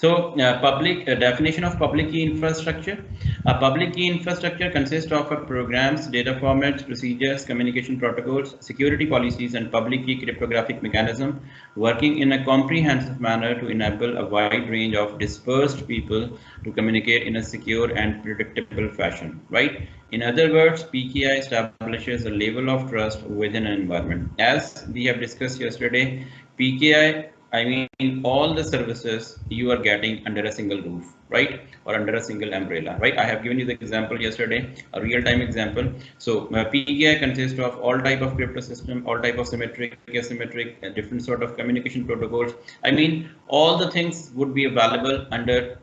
So, public definition of public key infrastructure. A public key infrastructure consists of programs, data formats, procedures, communication protocols, security policies, and public key cryptographic mechanism working in a comprehensive manner to enable a wide range of dispersed people to communicate in a secure and predictable fashion. Right. In other words, PKI establishes a level of trust within an environment. As we have discussed yesterday, PKI mean all the services you are getting under a single roof, right? Or under a single umbrella, right? I have given you the example yesterday, a real-time example. So PKI consists of all type of crypto system, all type of symmetric, asymmetric, different sort of communication protocols. I mean, all the things would be available under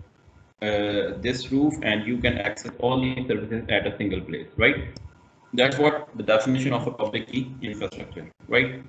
this roof, and you can access all these services at a single place, right? That's what the definition of a public key infrastructure, right?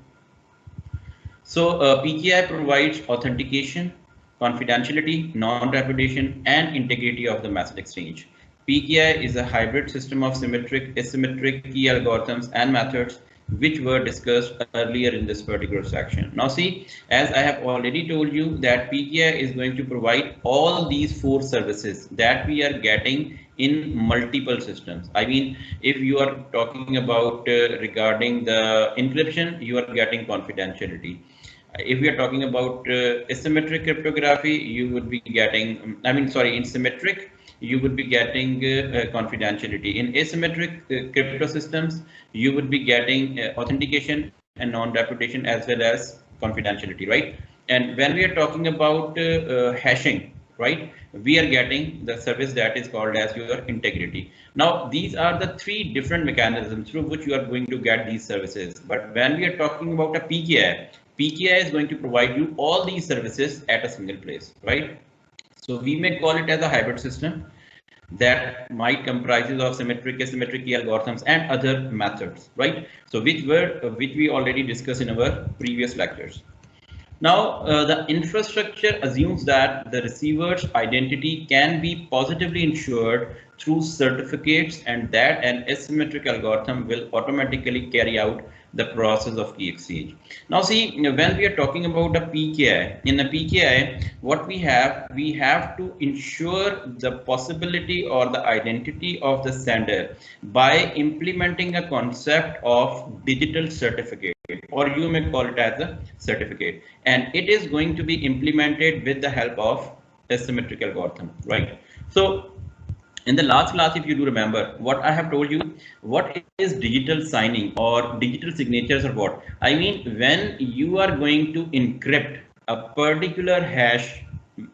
So PKI provides authentication, confidentiality, non-repudiation, and integrity of the message exchange. PKI is a hybrid system of symmetric, asymmetric key algorithms and methods which were discussed earlier in this particular section. Now see, as I have already told you that PKI is going to provide all these four services that we are getting in multiple systems. I mean, if you are talking about regarding the encryption, you are getting confidentiality. If we are talking about asymmetric cryptography, you would be getting, in symmetric, you would be getting confidentiality. In asymmetric crypto systems, you would be getting authentication and non-reputation as well as confidentiality, right? And when we are talking about hashing, right, we are getting the service that is called as your integrity. Now, these are the three different mechanisms through which you are going to get these services. But when we are talking about a PKI, PKI is going to provide you all these services at a single place, right? So we may call it as a hybrid system that might comprises of symmetric, asymmetric key algorithms and other methods, right? So which we already discussed in our previous lectures. Now, the infrastructure assumes that the receiver's identity can be positively ensured through certificates and that an asymmetric algorithm will automatically carry out the process of key exchange. Now, see, when we are talking about a PKI, in a PKI, what we have to ensure the possibility or the identity of the sender by implementing a concept of digital certificate, or you may call it as a certificate, and it is going to be implemented with the help of asymmetric algorithm, right? So in the last class, if you do remember, what I have told you, what is digital signing or digital signatures or what? I mean, when you are going to encrypt a particular hash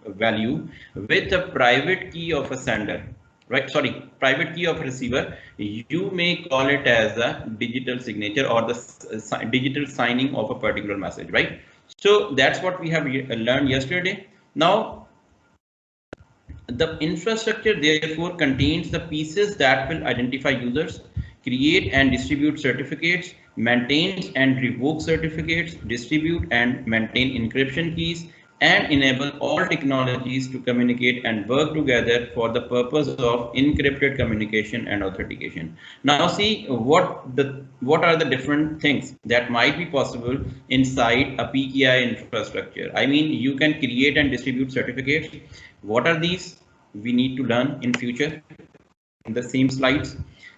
value with a private key of a sender, right? Sorry, private key of a receiver, you may call it as a digital signature or the digital signing of a particular message, right? So that's what we have learned yesterday. Now, the infrastructure therefore contains the pieces that will identify users, create and distribute certificates, maintains and revoke certificates, distribute and maintain encryption keys, and enable all technologies to communicate and work together for the purpose of encrypted communication and authentication. Now see what are the different things that might be possible inside a PKI infrastructure. I mean, you can create and distribute certificates. What are these? We need to learn in future in the same slides.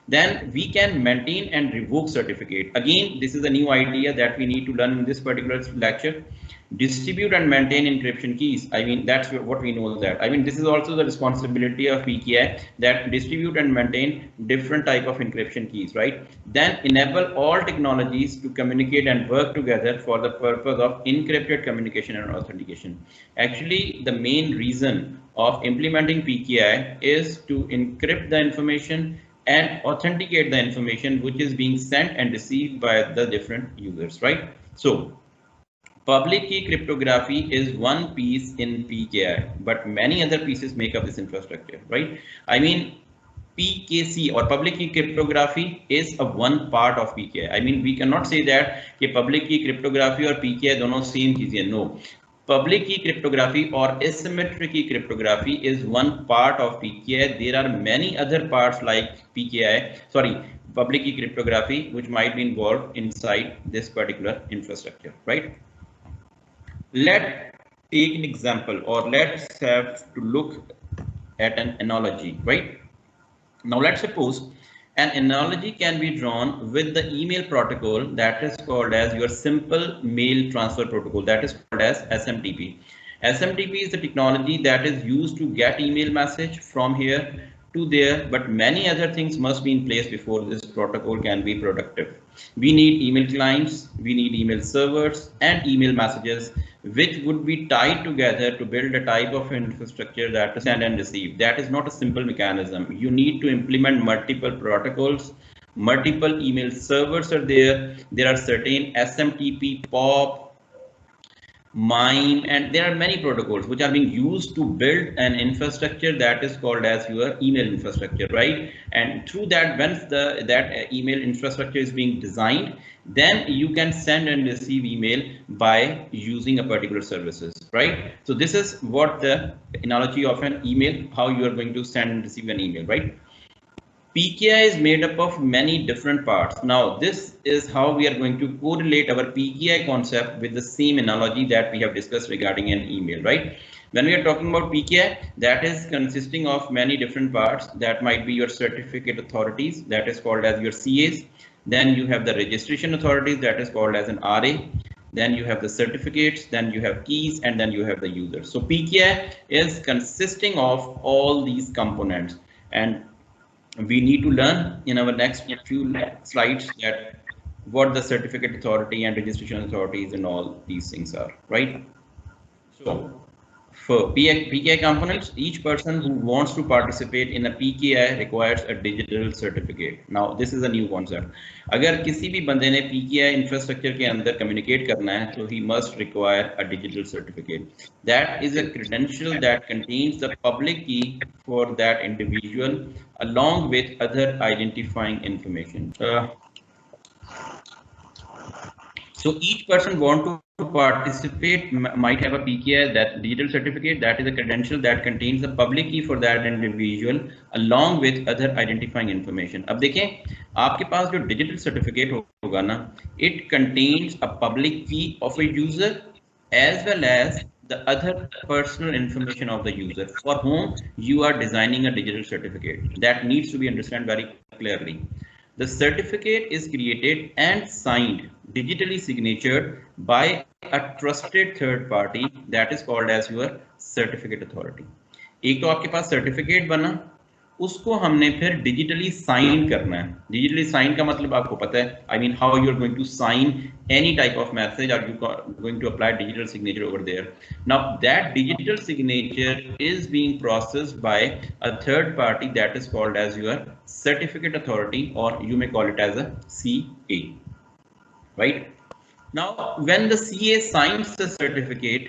Then we can maintain and revoke certificate. Again, this is a new idea that we need to learn in this particular lecture. Distribute and maintain encryption keys. I mean, that's what we know that. I mean, this is also the responsibility of PKI, that distribute and maintain different type of encryption keys, right? Then enable all technologies to communicate and work together for the purpose of encrypted communication and authentication. Actually, the main reason of implementing PKI is to encrypt the information and authenticate the information which is being sent and received by the different users, right? So public key cryptography is one piece in PKI, but many other pieces make up this infrastructure, right? I mean, PKC or public key cryptography is a one part of PKI. I mean, we cannot say that public key cryptography or PKI dono same चीजें. No, public key cryptography or asymmetric key cryptography is one part of PKI. There are many other parts like public key cryptography which might be involved inside this particular infrastructure, right? Let take an example, or let's have to look at an analogy, right? Now let's suppose an analogy can be drawn with the email protocol that is called as your simple mail transfer protocol, that is called as SMTP. SMTP is the technology that is used to get email message from here to there, but many other things must be in place before this protocol can be productive. We need email clients, we need email servers and email messages, which would be tied together to build a type of infrastructure that to send and receive. That is not a simple mechanism. You need to implement multiple protocols, multiple email servers are there. There are certain SMTP, POP, MIME, and there are many protocols which are being used to build an infrastructure that is called as your email infrastructure, right? And through that, once that email infrastructure is being designed, then you can send and receive email by using a particular services, right? So this is what the analogy of an email, how you are going to send and receive an email, right? PKI is made up of many different parts. Now, this is how we are going to correlate our PKI concept with the same analogy that we have discussed regarding an email, right? When we are talking about PKI, that is consisting of many different parts. That might be your certificate authorities, that is called as your CAs. Then you have the registration authorities, that is called as an RA. Then you have the certificates, then you have keys, and then you have the users. So PKI is consisting of all these components, and we need to learn in our next few slides that what the certificate authority and registration authorities and all these things are, right? So for PKI components, each person who wants to participate in a PKI requires a digital certificate. Now this is a new concept. अगर किसी भी बंदे ने PKI infrastructure के अंदर communicate करना है, तो he must require a digital certificate. That is a credential that contains the public key for that individual along with other identifying information. So each person want to participate might have a PKI, that digital certificate, that is a credential that contains the public key for that individual along with other identifying information. अब देखें आपके पास जो digital certificate होगा ना, it contains a public key of a user as well as the other personal information of the user for whom you are designing a digital certificate. That needs to be understood very clearly. The certificate is created and signed, digitally signatured by a trusted third party that is called as your certificate authority. एक तो आपके पास certificate बना, उसको हमने फिर digitally sign करना है. Digitally sign का मतलब आपको पता है, I mean how you are going to sign any type of message, or you are going to apply digital signature over there. Now that digital signature is being processed by a third party that is called as your certificate authority, or you may call it as a CA, right? Now when the CA signs the certificate,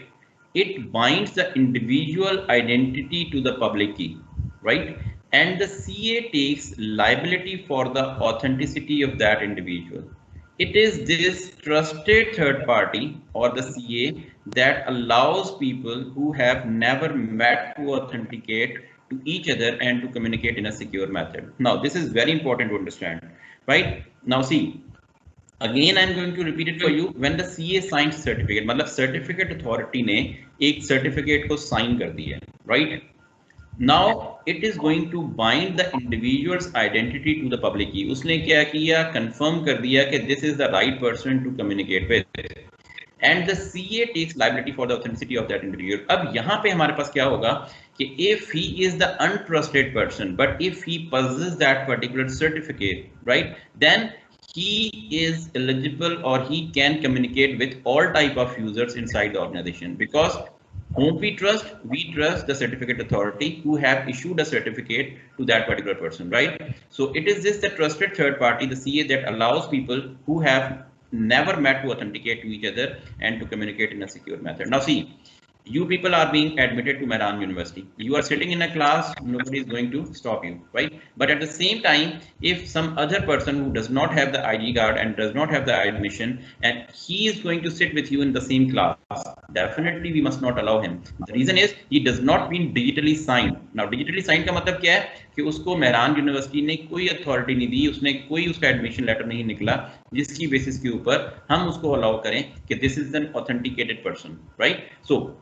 it binds the individual identity to the public key, right? And the CA takes liability for the authenticity of that individual. It is this trusted third party, or the CA, that allows people who have never met to authenticate to each other and to communicate in a secure method. Now, this is very important to understand, right? Now, see, again I'm going to repeat it for you. When the CA signs certificate, मतलब certificate authority ने एक certificate को sign कर दिया, right? Now it is going to bind the individual's identity to the public key. उसने क्या किया, confirm कर दिया कि this is the right person to communicate with, and the CA takes liability for the authenticity of that individual. अब यहाँ पे हमारे पास क्या होगा कि if he is the untrusted person, but if he possesses that particular certificate, right, then he is eligible, or he can communicate with all type of users inside the organization, because whom we trust the certificate authority who have issued a certificate to that particular person, right? So it is this the trusted third party, the CA, that allows people who have never met to authenticate to each other and to communicate in a secure method. Now see, you people are being admitted to Mehran University. You are sitting in a class, nobody is going to stop you, right? But at the same time, if some other person who does not have the ID card and does not have the admission, and he is going to sit with you in the same class, definitely we must not allow him. The reason is he does not been digitally signed. Now digitally signed का मतलब क्या है कि उसको Mehran university ने कोई authority नहीं दी, उसने कोई उसका एडमिशन लेटर नहीं निकला जिसकी बेसिस के ऊपर हम उसको अलाउ करें कि this is an authenticated person, right? So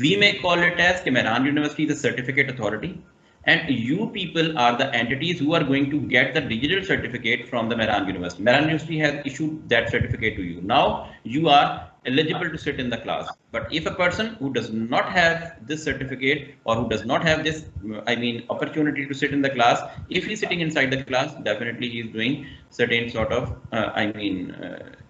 We may call it as कि Mehran University is a certificate authority, and you people are the entities who are going to get the digital certificate from the Mehran University. Mehran University has issued that certificate to you. Now you are eligible to sit in the class. But if a person who does not have this certificate or who does not have this, opportunity to sit in the class, if he's sitting inside the class, definitely he's doing certain sort of,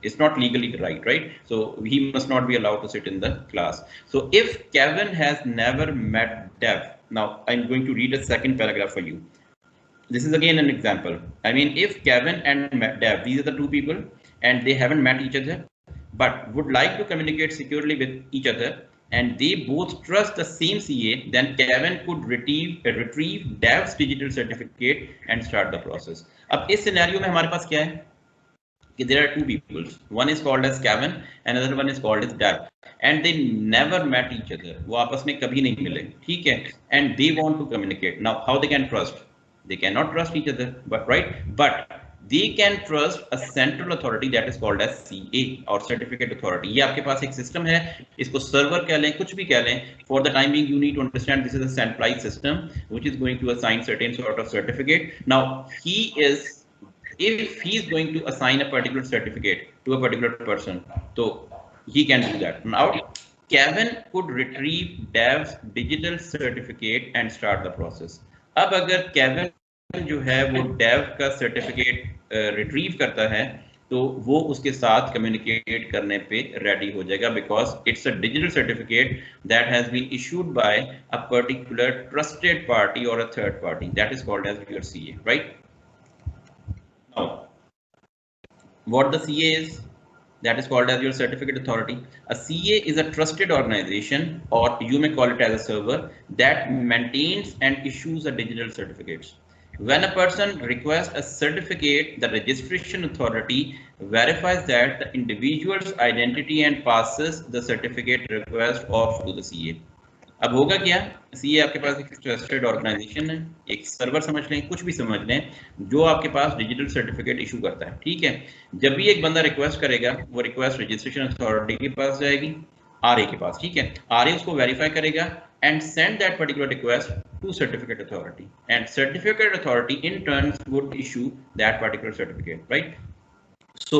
it's not legally right? So he must not be allowed to sit in the class. So if Kevin has never met Dev, now I'm going to read a second paragraph for you. This is again an example. If Kevin and Dev, these are the two people, and they haven't met each other, but would like to communicate securely with each other, and they both trust the same CA, then Kevin could retrieve Dev's digital certificate and start the process. अब इस scenario में हमारे पास क्या है कि there are two people. One is called as Kevin, and another one is called as Dev, and they never met each other. वो आपस में कभी नहीं मिले, ठीक है? And they want to communicate. Now, how they can trust? They cannot trust each other, but they can trust a central authority that is called as CA or certificate authority. ये आपके पास एक system है, इसको server कह लें, कुछ भी कह लें. For the time being, you need to understand this is a centralized system which is going to assign certain sort of certificate. Now, if he is going to assign a particular certificate to a particular person, so he can do that. Now, Kevin could retrieve Dev's digital certificate and start the process. अब अगर Kevin जो है वो Dev का certificate retrieve करता है, तो वो उसके साथ communicate करने पे ready हो जाएगा, because it's a digital certificate that has been issued by a particular trusted party or a third party. That is called as your CA, right? Now, what the CA is, that is called as your certificate authority. A CA is a trusted organization, or you may call it as a server, that maintains and issues a digital certificates. When a person requests a certificate, the registration authority verifies that the individual's identity and passes the certificate request off to the CA. अब होगा क्या, CA आपके पास एक trusted organisation है, एक server समझ लें, कुछ भी समझ लें, जो आपके पास डिजिटल सर्टिफिकेट इशू करता है, ठीक है? जब भी एक बंदा रिक्वेस्ट करेगा, वो रिक्वेस्ट रजिस्ट्रेशन अथॉरिटी के पास जाएगी, आरए के पास, ठीक है? आरए उसको वेरीफाई करेगा and send that particular request to certificate authority, and certificate authority in turn would issue that particular certificate, right? So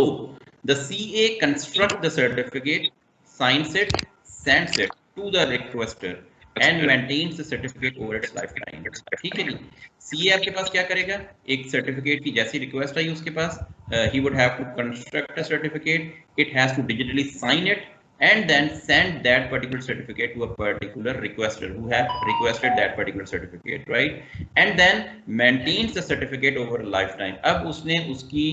the CA constructs the certificate, signs it, sends it to the requester and maintains the certificate over its lifetime. ठीक है जी? CA आपके पास क्या करेगा? एक certificate की जैसी request आई उसके पास, he would have to construct a certificate. It has to digitally sign it and then send that particular certificate to a particular requester who have requested that particular certificate, right? And then maintains the certificate over a lifetime. अब उसने उसकी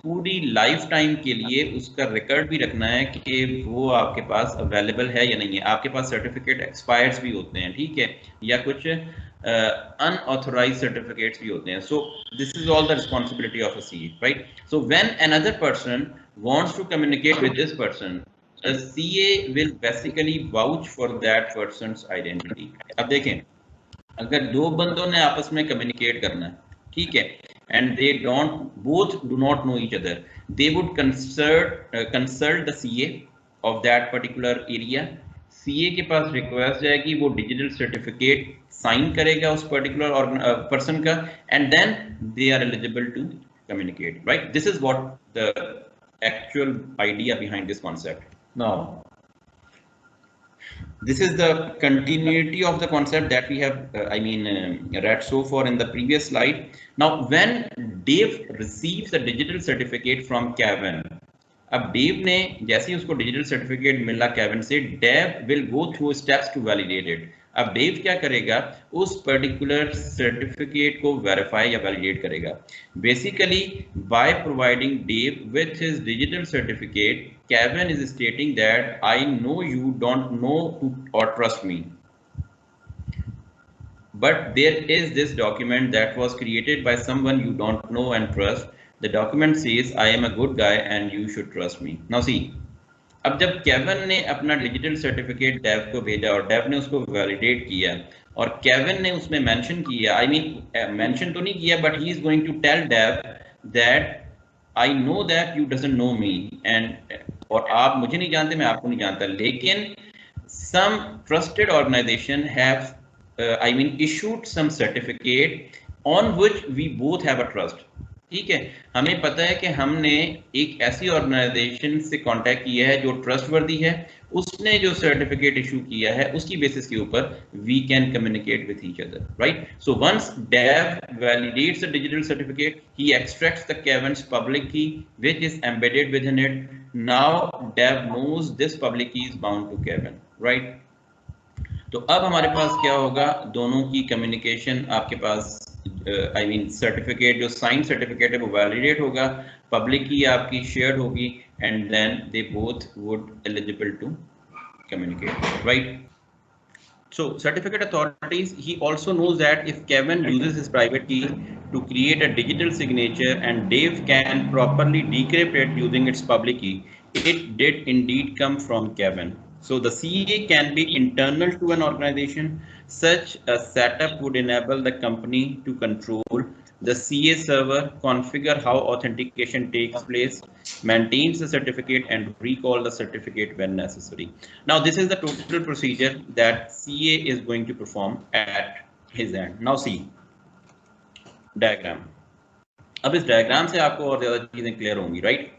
पूरी lifetime के लिए उसका record भी रखना है कि वो आपके पास available है या नहीं है. आपके पास certificate expires भी होते हैं, ठीक है? या कुछ unauthorized certificates भी होते हैं. So this is all the responsibility of a CA, right? So when another person wants to communicate with this person, a CA will basically vouch for that person's identity. अब देखें, अगर दो बंदों ने आपस में communicate करना है, ठीक है, and they both do not know each other, they would consult the CA of that particular area. CA के पास request जाएगी, वो digital certificate sign करेगा उस particular person का, and then they are eligible to communicate, right? This is what the actual idea behind this concept. Now, this is the continuity of the concept that we have, read so far in the previous slide. Now, when Dave receives a digital certificate from Kevin, अब Dave ने जैसे ही उसको digital certificate मिला Kevin से, Dave will go through steps to validate it. अब Dave क्या करेगा, उस particular certificate को verify या validate करेगा. Basically, by providing Dave with his digital certificate, Kevin is stating that I know you don't know or trust me, but there is this document that was created by someone you don't know and trust. The document says I am a good guy and you should trust me. Now see, अब जब Kevin ने अपना digital certificate Dave को भेजा और Dave ने उसको validate किया और केविन ने उसमें मेंशन किया, मेंशन तो नहीं किया, but he is going to tell Dave that I know that you doesn't know me, and और आप मुझे नहीं जानते, मैं आपको नहीं जानता, लेकिन some trusted organization have issued some certificate on which we both have a trust. ठीक है, हमें पता है कि हमने एक ऐसी ऑर्गेनाइजेशन से कांटेक्ट किया है जो ट्रस्टवर्दी है, उसने जो सर्टिफिकेट इशू किया है उसकी बेसिस के ऊपर we can communicate with each other, right? So once Dave validates the digital certificate, he extracts the Kevin's public key which is embedded within it. Now dev knows this public key is bound to Kevin, right? तो अब हमारे पास क्या होगा, दोनों की communication आपके पास certificate जो साइन सर्टिफिकेट है वो वैलिडेट होगा, पब्लिक की आपकी शेयर्ड होगी, and then they both would eligible to communicate, right? So certificate authorities, he also knows that if Kevin uses his private key to create a digital signature and Dave can properly decrypt it using its public key, it did indeed come from Kevin. So the CA can be internal to an organization. Such a setup would enable the company to control the CA server, configure how authentication takes place, maintains the certificate, and recall the certificate when necessary. Now, this is the total procedure that CA is going to perform at his end. Now, see diagram. अब इस diagram से आपको और ज़्यादा चीजें clear होंगी, right?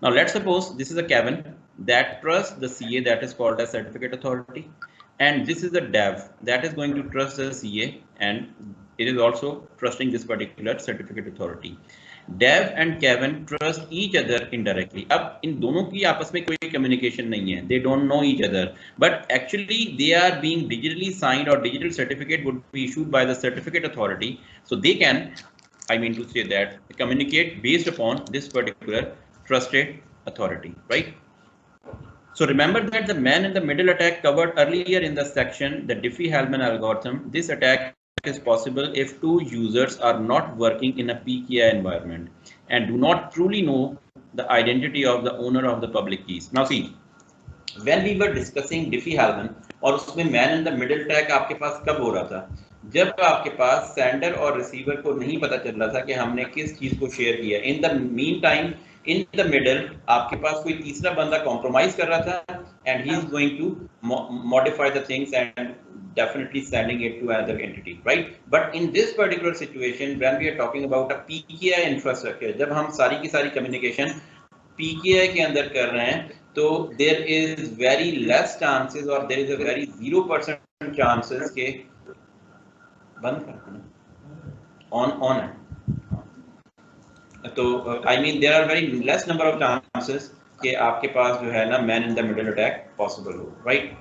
Now, let's suppose this is a Kevin that trusts the CA that is called as certificate authority, and this is the dev that is going to trust the CA and it is also trusting this particular certificate authority. Dev and Kevin trust each other indirectly. अब इन दोनों की आपस में कोई communication नहीं है, they don't know each other, but actually they are being digitally signed or digital certificate would be issued by the certificate authority, so they can, I mean to say that, communicate based upon this particular trusted authority, right? So remember that the man in the middle attack covered earlier in the section, the Diffie-Hellman algorithm. This attack is possible if two users are not working in a PKI environment and do not truly know the identity of the owner of the public keys. Now see, when we were discussing Diffie-Hellman और उसमें man in the middle attack आपके पास कब हो रहा था? जब आपके पास sender और रिसीवर को नहीं पता चल रहा था कि हमने किस चीज को शेयर किया. In the mean time, in the middle आपके पास कोई तीसरा बंदा कॉम्प्रोमाइज कर रहा था and he is going to modify the things and definitely sending it to another entity, right? But in this particular situation, when we are talking about a PKI infrastructure, जब हम सारी की सारी communication PKI के अंदर कर रहे हैं, तो there is very less chances or there is a very 0% chances के बंद करना on है. तो I mean there are very less number of chances कि आपके पास जो है ना man in the middle attack possible हो, right?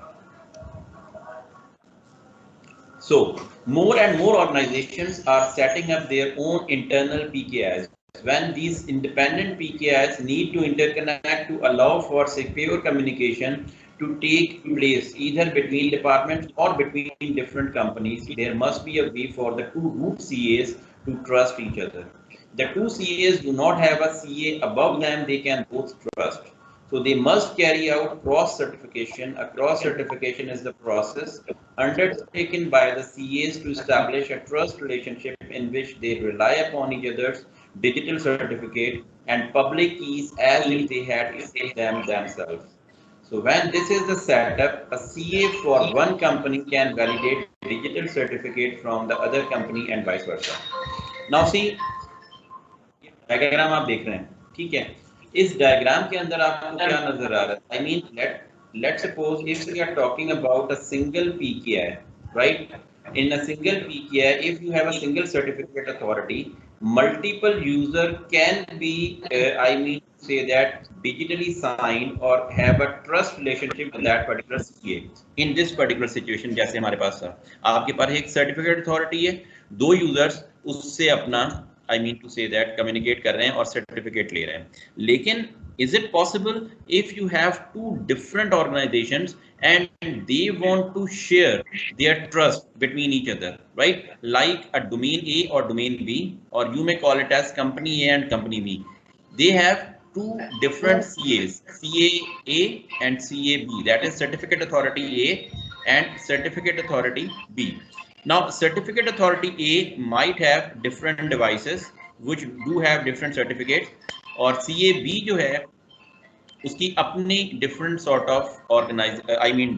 So more and more organizations are setting up their own internal PKIs. When these independent PKIs need to interconnect to allow for secure communication to take place either between departments or between different companies, there must be a way for the two root CAs to trust each other. The two CAs do not have a CA above them they can both trust. So they must carry out cross certification. A cross certification is the process undertaken by the CAs to establish a trust relationship in which they rely upon each other's digital certificate and public keys as if they had issued them themselves. So when this is the setup, a CA for one company can validate digital certificate from the other company and vice versa. Now see, diagram आप देख रहे हैं, ठीक है? इस diagram के अंदर आपको क्या नजर आ रहा है? I mean, let's suppose if we are talking about a single PKI, right? In a single PKI, if you have a single certificate authority, multiple user can be, I mean, say that digitally signed or have a trust relationship with that particular CA. In this particular situation, जैसे हमारे पास था, आपके पास एक certificate authority है, दो users उससे अपना I mean to say that communicate कर रहे हैं और certificate ले रहे हैं. लेकिन is it possible if you have two different organizations and they want to share their trust between each other, right? Like a domain A or domain B, or you may call it as company A and company B. They have two different CAs, CA and CAB, that is certificate authority A and certificate authority B. Now, certificate authority A might have different devices which do have different certificates, और CAB जो है उसकी अपनी different sort of organize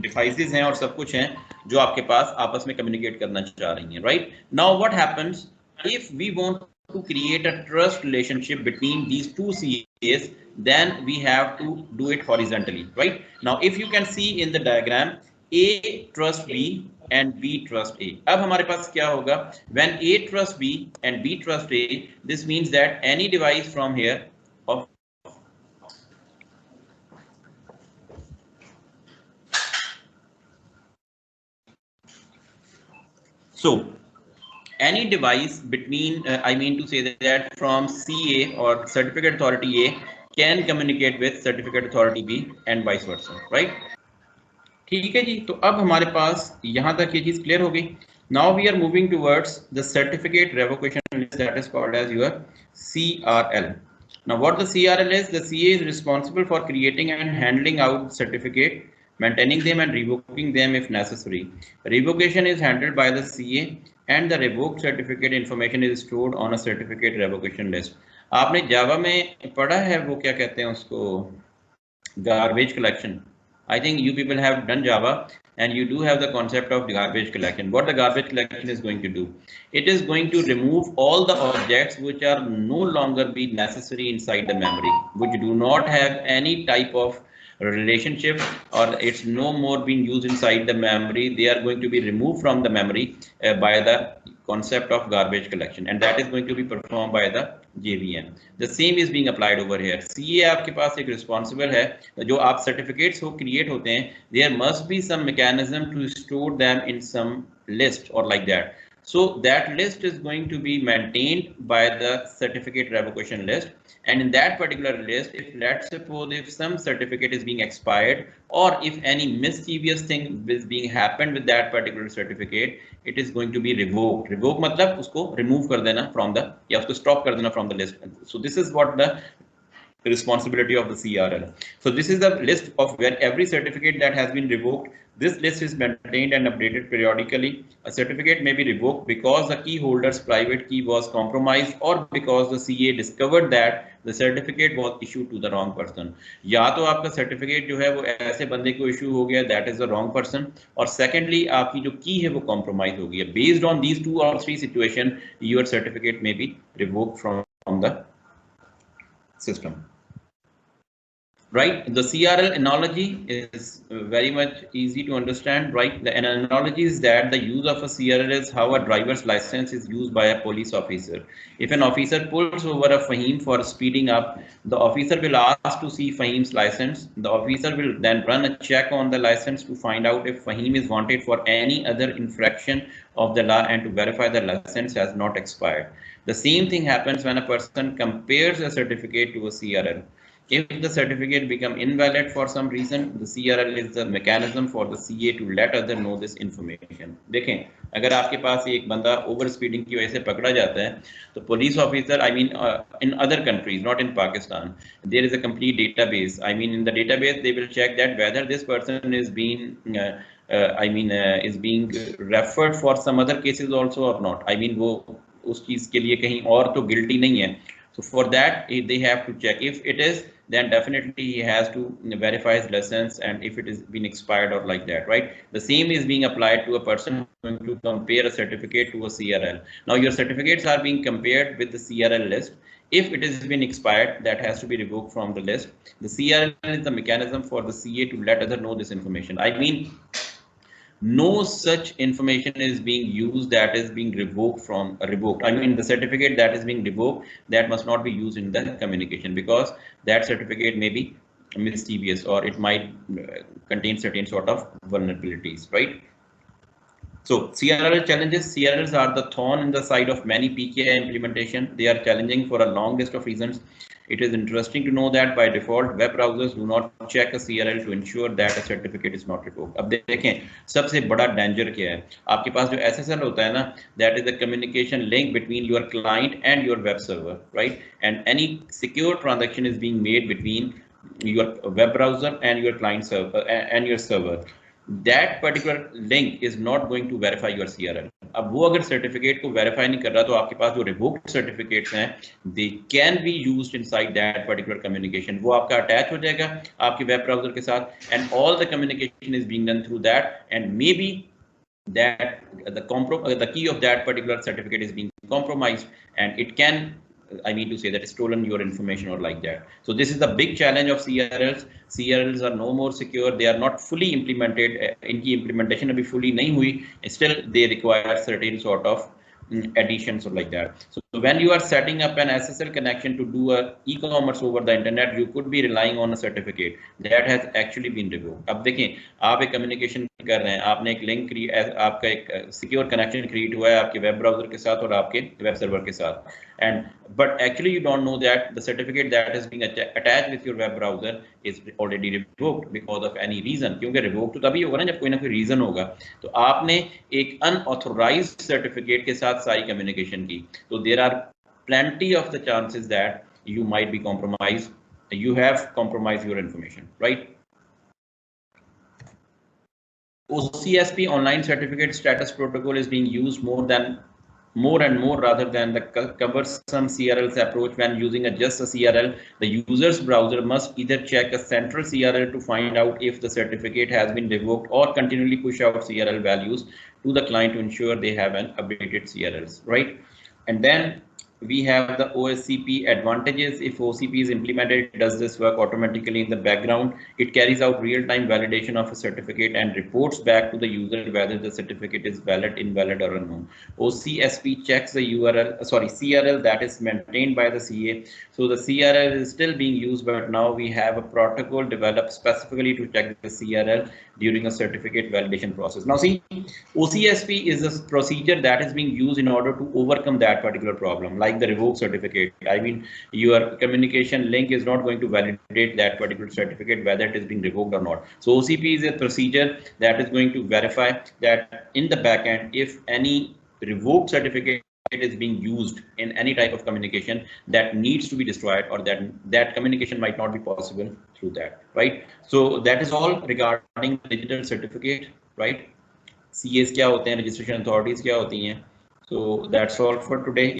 devices हैं और सब कुछ हैं जो आपके पास आपस में कम्युनिकेट करना चाह रही हैं, right? Now what happens if we want to create a trust relationship between these two CAs, then we have to do it horizontally, right? Now if you can see in the diagram, A trust B and B trust A. अब हमारे पास क्या होगा? When A trust B and B trust A, this means that any device from here of so any device between I mean to say that from CA or certificate authority A can communicate with certificate authority B and vice versa, right? ठीक है जी, तो अब हमारे पास यहाँ तक ये चीज clear हो गई. Now we are moving towards the certificate revocation list that is called as your CRL. Now what the CRL is, the CA is responsible for creating and handling out certificate, maintaining them and revoking them if necessary. Revocation is handled by the CA and the revoked certificate information is stored on a certificate revocation list. आपने जावा में पढ़ा है वो क्या कहते हैं उसको, garbage collection. I think you people have done Java and you do have the concept of garbage collection. What the garbage collection is going to do? It is going to remove all the objects which are no longer be necessary inside the memory, which do not have any type of relationship or it's no more being used inside the memory. They are going to be removed from the memory by the concept of garbage collection, and that is going to be performed by the JVM. The same is being applied over here. CA आपके पास एक responsible है, जो आप certificates हो create होते हैं, there must be some mechanism to store them in some list or like that. So that list is going to be maintained by the certificate revocation list, and in that particular list, if let's suppose if some certificate is being expired or if any mischievous thing is being happened with that particular certificate, it is going to be revoked. Revoke मतलब उसको remove कर देना from the, या उसको stop कर देना from the list. So this is what the responsibility of the CRL. So this is the list of where every certificate that has been revoked. This list is maintained and updated periodically. A certificate may be revoked because the key holder's private key was compromised or because the CA discovered that the certificate was issued to the wrong person. या तो आपका certificate जो है वो ऐसे बंदे को issue हो गया, that is the wrong person, और secondly आपकी जो key है वो compromise हो गई है. Based on these 2 or 3 situations, your certificate may be revoked from the system. Right, the CRL analogy is very much easy to understand, right? The analogy is that the use of a CRL is how a driver's license is used by a police officer. If an officer pulls over a Fahim for speeding up, the officer will ask to see Fahim's license. The officer will then run a check on the license to find out if Fahim is wanted for any other infraction of the law and to verify the license has not expired. The same thing happens when a person compares a certificate to a CRL. If the certificate become invalid for some reason, the CRL is the mechanism for the CA to let other know this information. देखें, अगर आपके पास एक बंदा over speeding की वजह से पकड़ा जाता है, तो police officer, I mean in other countries, not in Pakistan, there is a complete database. I mean in the database they will check that whether this person is being is being referred for some other cases also or not. I mean वो उस चीज के लिए कहीं और तो guilty नहीं है. So for that, they have to check. If it is, then definitely he has to verify his license, and if it is been expired or like that, right? The same is being applied to a person going to compare a certificate to a CRL. Now your certificates are being compared with the CRL list. If it has been expired, that has to be revoked from the list. The CRL is the mechanism for the CA to let other know this information. I mean, no such information is being used that is being revoked. I mean the certificate that is being revoked, that must not be used in the communication, because that certificate may be mischievous or it might contain certain sort of vulnerabilities, right? So CRL challenges. CRLs are the thorn in the side of many PKI implementation. They are challenging for a long list of reasons. It is interesting to know that by default, web browsers do not check a CRL to ensure that a certificate is not revoked. अब देखें सबसे बड़ा danger क्या है. आपके पास जो SSL होता है ना, that is the communication link between your client and your web server, right? And any secure transaction is being made between your web browser and your client server and your server. that particular link is not going to verify your CRL. अब वो अगर certificate को verify नहीं कर रहा तो आपके पास जो रिवोक्ड सर्टिफिकेट्स हैं they can be used inside that particular communication, वो आपका अटैच हो जाएगा आपके वेब ब्राउजर के साथ and all the communication is being done through that and may be that the key of that particular certificate is being compromised and it can, I mean to say that, stolen your information or like that. So this is the big challenge of CRLs. CRLs are no more secure. They are not fully implemented. इनकी implementation अभी fully नहीं हुई. Still they require certain sort of additions or like that. So when you are setting up an SSL connection to do a e-commerce over the internet, you could be relying on a certificate that has actually been revoked. अब देखें, आप एक communication कर रहे हैं, आपने एक link आपका एक सिक्योर कनेक्शन क्रिएट हुआ है आपके वेब ब्राउजर के साथ और आपके वेब सर्वर के साथ, and but actually you don't know that the certificate that is being attached with your web browser is already revoked because of any reason. क्योंकि रिवोक तो तभी होगा ना जब कोई ना कोई रीजन होगा. तो आपने एक अनऑथोराइज्ड सर्टिफिकेट के साथ सारी कम्युनिकेशन की, तो there are plenty of the chances that you might be compromised. You have compromised your information, right? OCSP online certificate status protocol is being used more and more rather than the cumbersome CRLs approach. When using just a CRL, the user's browser must either check a central CRL to find out if the certificate has been revoked or continually push out CRL values to the client to ensure they have an updated CRLs, right? And then we have the OSCP advantages. If OCP is implemented, it does this work automatically in the background. It carries out real-time validation of a certificate and reports back to the user whether the certificate is valid, invalid, or unknown. OCSP checks the CRL that is maintained by the CA. So the CRL is still being used, but now we have a protocol developed specifically to check the CRL during a certificate validation process. Now see, OCSP is a procedure that is being used in order to overcome that particular problem, like the revoked certificate. I mean, your communication link is not going to validate that particular certificate whether it is being revoked or not. So OCP is a procedure that is going to verify that in the backend, if any revoked certificate is being used in any type of communication, that needs to be destroyed, or that communication might not be possible through that, right? So that is all regarding digital certificate, right? CAs क्या होते हैं, registration authorities क्या होती हैं. So that's all for today.